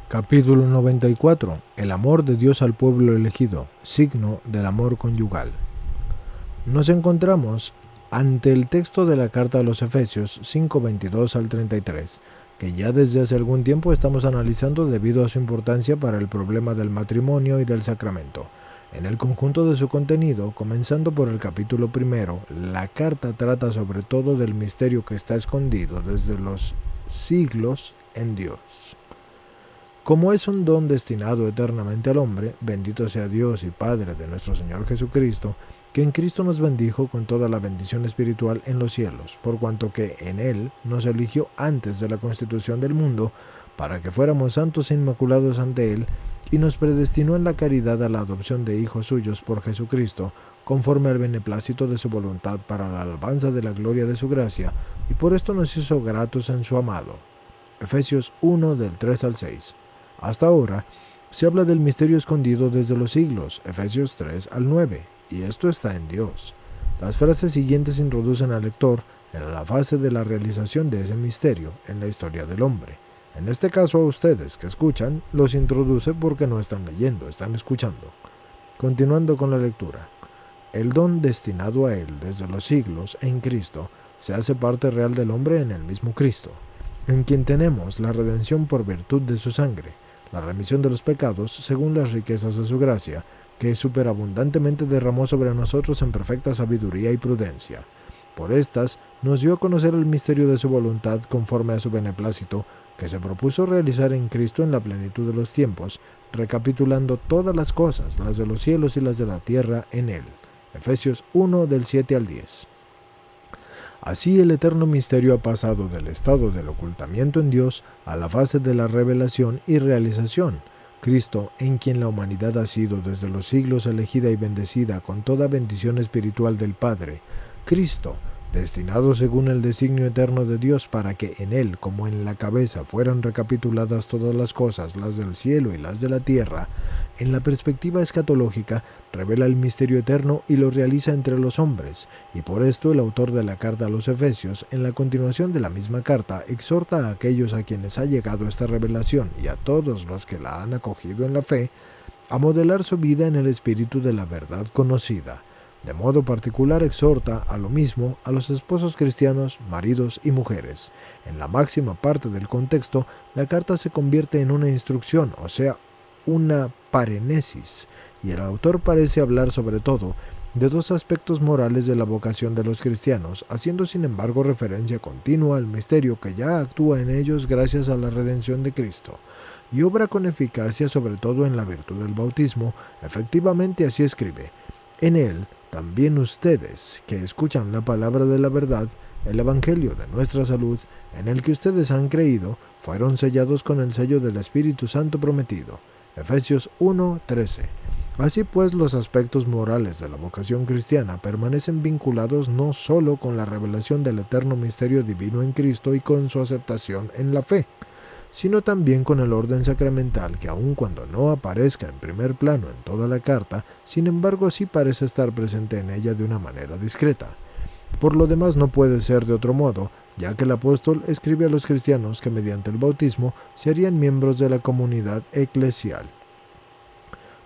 Capítulo 94. El amor de Dios al pueblo elegido, signo del amor conyugal. Nos encontramos ante el texto de la carta a los Efesios 5:22 al 33, que ya desde hace algún tiempo estamos analizando debido a su importancia para el problema del matrimonio y del sacramento. En el conjunto de su contenido, comenzando por el capítulo primero, la carta trata sobre todo del misterio que está escondido desde los siglos en Dios. Como es un don destinado eternamente al hombre, bendito sea Dios y Padre de nuestro Señor Jesucristo, que en Cristo nos bendijo con toda la bendición espiritual en los cielos, por cuanto que en Él nos eligió antes de la constitución del mundo, para que fuéramos santos e inmaculados ante Él, y nos predestinó en la caridad a la adopción de hijos suyos por Jesucristo, conforme al beneplácito de su voluntad para la alabanza de la gloria de su gracia, y por esto nos hizo gratos en su amado. Efesios 1 del 3 al 6. Hasta ahora, se habla del misterio escondido desde los siglos, Efesios 3 al 9, y esto está en Dios. Las frases siguientes introducen al lector en la fase de la realización de ese misterio en la historia del hombre. En este caso a ustedes que escuchan, los introduce porque no están leyendo, están escuchando. Continuando con la lectura. El don destinado a él desde los siglos en Cristo se hace parte real del hombre en el mismo Cristo, en quien tenemos la redención por virtud de su sangre, la remisión de los pecados según las riquezas de su gracia, que superabundantemente derramó sobre nosotros en perfecta sabiduría y prudencia. Por estas nos dio a conocer el misterio de su voluntad conforme a su beneplácito, que se propuso realizar en Cristo en la plenitud de los tiempos, recapitulando todas las cosas, las de los cielos y las de la tierra, en él. Efesios 1 del 7 al 10. Así el eterno misterio ha pasado del estado del ocultamiento en Dios a la fase de la revelación y realización. Cristo, en quien la humanidad ha sido desde los siglos elegida y bendecida con toda bendición espiritual del Padre. Cristo, destinado según el designio eterno de Dios para que en él, como en la cabeza, fueran recapituladas todas las cosas, las del cielo y las de la tierra, en la perspectiva escatológica, revela el misterio eterno y lo realiza entre los hombres, y por esto el autor de la carta a los Efesios, en la continuación de la misma carta, exhorta a aquellos a quienes ha llegado esta revelación y a todos los que la han acogido en la fe, a modelar su vida en el espíritu de la verdad conocida. De modo particular exhorta a lo mismo a los esposos cristianos, maridos y mujeres. En la máxima parte del contexto, la carta se convierte en una instrucción, o sea, una parenesis, y el autor parece hablar sobre todo de dos aspectos morales de la vocación de los cristianos, haciendo sin embargo referencia continua al misterio que ya actúa en ellos gracias a la redención de Cristo, y obra con eficacia sobre todo en la virtud del bautismo. Efectivamente así escribe: en él también ustedes, que escuchan la palabra de la verdad, el evangelio de nuestra salud, en el que ustedes han creído, fueron sellados con el sello del Espíritu Santo prometido. Efesios 1:13. Así pues, los aspectos morales de la vocación cristiana permanecen vinculados no sólo con la revelación del eterno misterio divino en Cristo y con su aceptación en la fe, sino también con el orden sacramental que, aun cuando no aparezca en primer plano en toda la carta, sin embargo sí parece estar presente en ella de una manera discreta. Por lo demás no puede ser de otro modo, ya que el apóstol escribe a los cristianos que mediante el bautismo se harían miembros de la comunidad eclesial.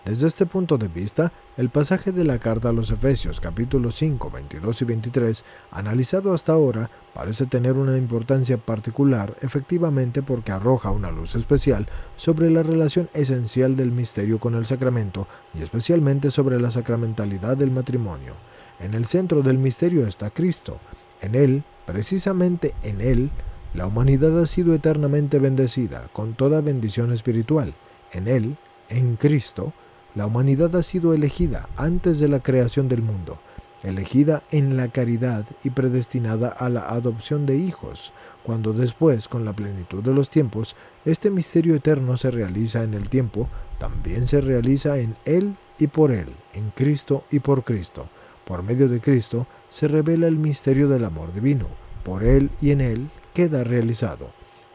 Desde este punto de vista, el pasaje de la carta a los Efesios capítulos 5, 22 y 23, analizado hasta ahora, parece tener una importancia particular, efectivamente porque arroja una luz especial sobre la relación esencial del misterio con el sacramento y especialmente sobre la sacramentalidad del matrimonio. En el centro del misterio está Cristo. En él, precisamente en él, la humanidad ha sido eternamente bendecida con toda bendición espiritual. En él, en Cristo, la humanidad ha sido elegida antes de la creación del mundo, elegida en la caridad y predestinada a la adopción de hijos, cuando después, con la plenitud de los tiempos, este misterio eterno se realiza en el tiempo, también se realiza en Él y por Él, en Cristo y por Cristo. Por medio de Cristo se revela el misterio del amor divino, por Él y en Él queda realizado.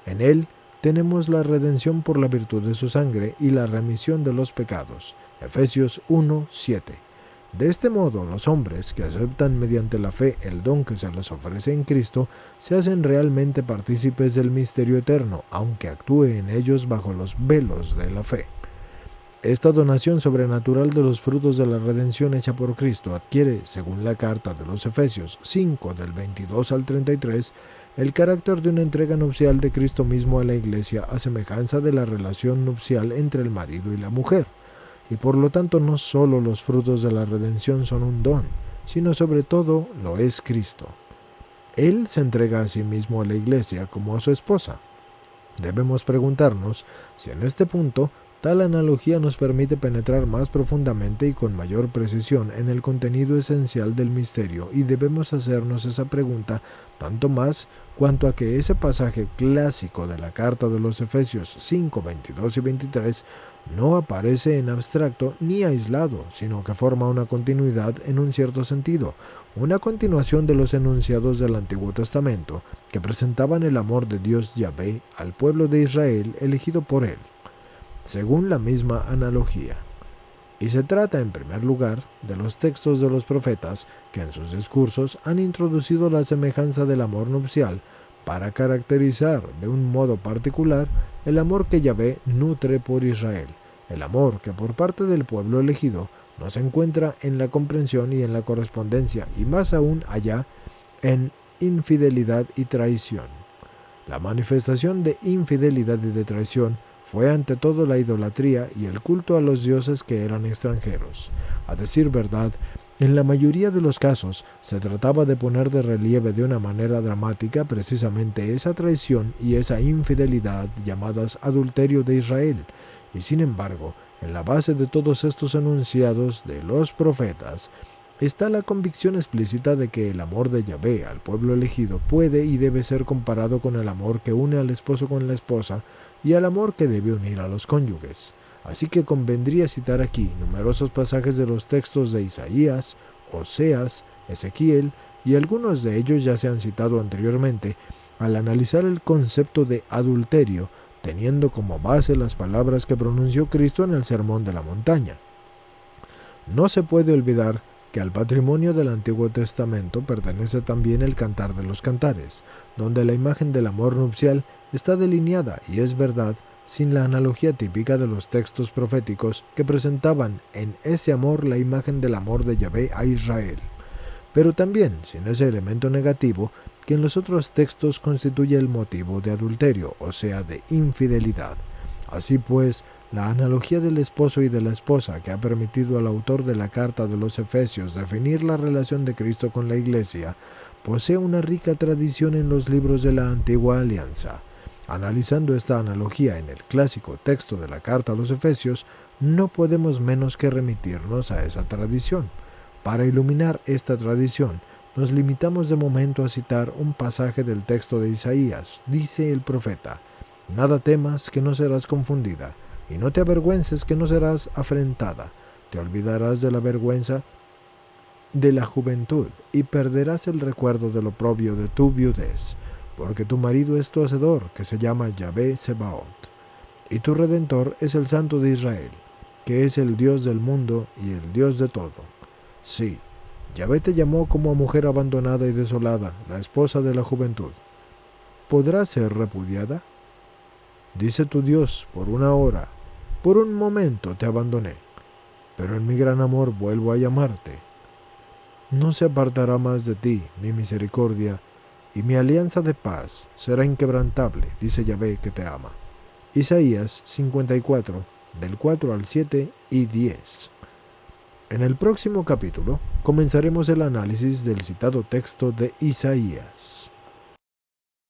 En Él tenemos la redención por la virtud de su sangre y la remisión de los pecados. Efesios 1:7. De este modo, los hombres que aceptan mediante la fe el don que se les ofrece en Cristo se hacen realmente partícipes del misterio eterno, aunque actúe en ellos bajo los velos de la fe. Esta donación sobrenatural de los frutos de la redención hecha por Cristo adquiere, según la carta de los Efesios 5 del 22 al 33, el carácter de una entrega nupcial de Cristo mismo a la Iglesia a semejanza de la relación nupcial entre el marido y la mujer. Y por lo tanto no solo los frutos de la redención son un don, sino sobre todo lo es Cristo. Él se entrega a sí mismo a la Iglesia como a su esposa. Debemos preguntarnos si en este punto tal analogía nos permite penetrar más profundamente y con mayor precisión en el contenido esencial del misterio, y debemos hacernos esa pregunta tanto más cuanto a que ese pasaje clásico de la carta de los Efesios 5, 22 y 23 no aparece en abstracto ni aislado, sino que forma una continuidad en un cierto sentido, una continuación de los enunciados del Antiguo Testamento que presentaban el amor de Dios Yahvé al pueblo de Israel elegido por él, según la misma analogía. Y se trata, en primer lugar, de los textos de los profetas que en sus discursos han introducido la semejanza del amor nupcial para caracterizar de un modo particular el amor que Yahvé nutre por Israel, el amor que por parte del pueblo elegido no se encuentra en la comprensión y en la correspondencia, y más aún allá, en infidelidad y traición. La manifestación de infidelidad y de traición fue ante todo la idolatría y el culto a los dioses que eran extranjeros. A decir verdad, en la mayoría de los casos se trataba de poner de relieve de una manera dramática precisamente esa traición y esa infidelidad llamadas adulterio de Israel, y sin embargo, en la base de todos estos enunciados de los profetas está la convicción explícita de que el amor de Yahvé al pueblo elegido puede y debe ser comparado con el amor que une al esposo con la esposa y al amor que debe unir a los cónyuges. Así que convendría citar aquí numerosos pasajes de los textos de Isaías, Oseas, Ezequiel, y algunos de ellos ya se han citado anteriormente, al analizar el concepto de adulterio, teniendo como base las palabras que pronunció Cristo en el Sermón de la Montaña. No se puede olvidar que al patrimonio del Antiguo Testamento pertenece también el Cantar de los Cantares, donde la imagen del amor nupcial está delineada, y es verdad, sin la analogía típica de los textos proféticos que presentaban en ese amor la imagen del amor de Yahvé a Israel, pero también sin ese elemento negativo que en los otros textos constituye el motivo de adulterio, o sea, de infidelidad. Así pues, la analogía del esposo y de la esposa que ha permitido al autor de la carta de los Efesios definir la relación de Cristo con la Iglesia posee una rica tradición en los libros de la Antigua Alianza. Analizando esta analogía en el clásico texto de la carta a los Efesios, no podemos menos que remitirnos a esa tradición. Para iluminar esta tradición, nos limitamos de momento a citar un pasaje del texto de Isaías. Dice el profeta: «Nada temas, que no serás confundida, y no te avergüences, que no serás afrentada. Te olvidarás de la vergüenza de la juventud, y perderás el recuerdo del oprobio de tu viudez, porque tu marido es tu hacedor, que se llama Yahvé Sebaot, y tu Redentor es el Santo de Israel, que es el Dios del mundo y el Dios de todo. Sí, Yahvé te llamó como a mujer abandonada y desolada, la esposa de la juventud. ¿Podrá ser repudiada? Dice tu Dios, por una hora, por un momento te abandoné, pero en mi gran amor vuelvo a llamarte. No se apartará más de ti mi misericordia, y mi alianza de paz será inquebrantable, dice Yahvé que te ama». Isaías 54, del 4 al 7 y 10. En el próximo capítulo comenzaremos el análisis del citado texto de Isaías.